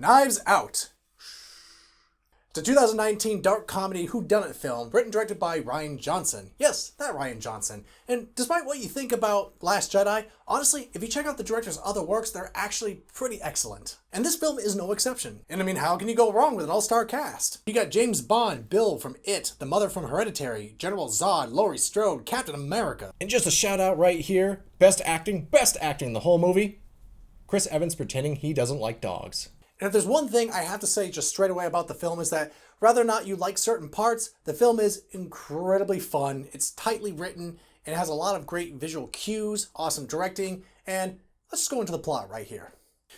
Knives Out. It's a 2019 dark comedy whodunit film written and directed by Rian Johnson. Yes, that Rian Johnson. And despite what you think about Last Jedi, honestly, if you check out the director's other works, they're actually pretty excellent. And this film is no exception. And I mean, how can you go wrong with an all-star cast? You got James Bond, Bill from It, the mother from Hereditary, General Zod, Laurie Strode, Captain America. And just a shout out right here, best acting in the whole movie, Chris Evans pretending he doesn't like dogs. And if there's one thing I have to say just straight away about the film is that whether or not you like certain parts, the film is incredibly fun, it's tightly written, and it has a lot of great visual cues, awesome directing, and let's just go into the plot right here.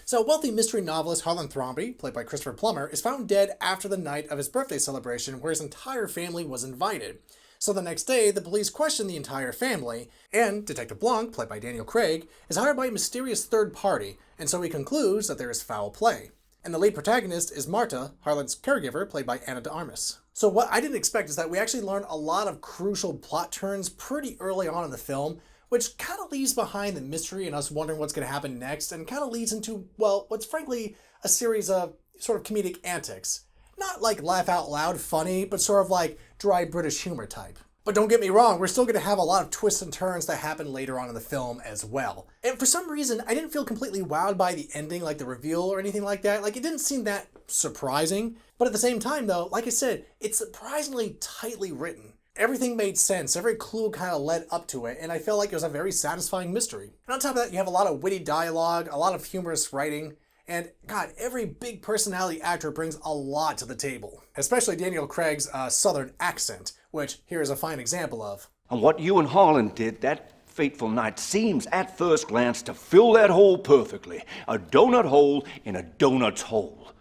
So wealthy mystery novelist Harlan Thrombey, played by Christopher Plummer, is found dead after the night of his birthday celebration where his entire family was invited. So the next day, the police question the entire family, and Detective Blanc, played by Daniel Craig, is hired by a mysterious third party, and so he concludes that there is foul play. And the lead protagonist is Marta, Harlan's caregiver, played by Ana de Armas. So what I didn't expect is that we actually learn a lot of crucial plot turns pretty early on in the film, which kind of leaves behind the mystery and us wondering what's going to happen next, and kind of leads into, well, what's frankly a series of sort of comedic antics. Not like laugh out loud funny, but sort of like dry British humor type. But don't get me wrong, we're still going to have a lot of twists and turns that happen later on in the film as well. And for some reason, I didn't feel completely wowed by the ending, like the reveal or anything like that. Like, it didn't seem that surprising. But at the same time, though, like I said, it's surprisingly tightly written. Everything made sense, every clue kind of led up to it, and I felt like it was a very satisfying mystery. And on top of that, you have a lot of witty dialogue, a lot of humorous writing, and God, every big personality actor brings a lot to the table. Especially Daniel Craig's southern accent, which here is a fine example of. And what you and Harlan did that fateful night seems at first glance to fill that hole perfectly. A donut hole in a donut's hole.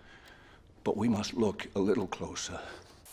But we must look a little closer.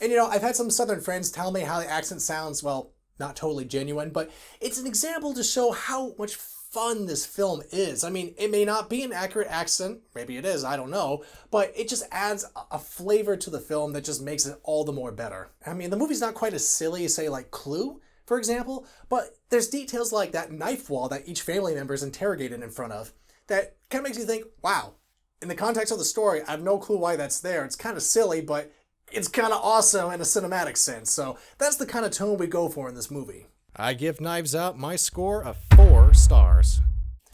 And you know, I've had some southern friends tell me how the accent sounds, well, not totally genuine, but it's an example to show how much fun this film is. I mean, it may not be an accurate accent, maybe it is, I don't know, but it just adds a flavor to the film that just makes it all the more better. I mean, the movie's not quite as silly as, say, like Clue, for example, but there's details like that knife wall that each family member is interrogated in front of that kind of makes you think, wow, in the context of the story, I have no clue why that's there. It's kind of silly, but it's kind of awesome in a cinematic sense. So that's the kind of tone we go for in this movie. I give Knives Out my score of 4 stars.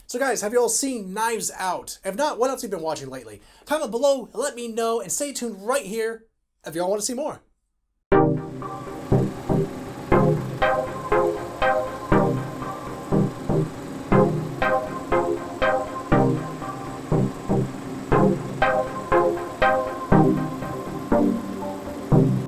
So guys, have you all seen Knives Out? If not, what else have you been watching lately? Comment below, let me know, and stay tuned right here if y'all want to see more.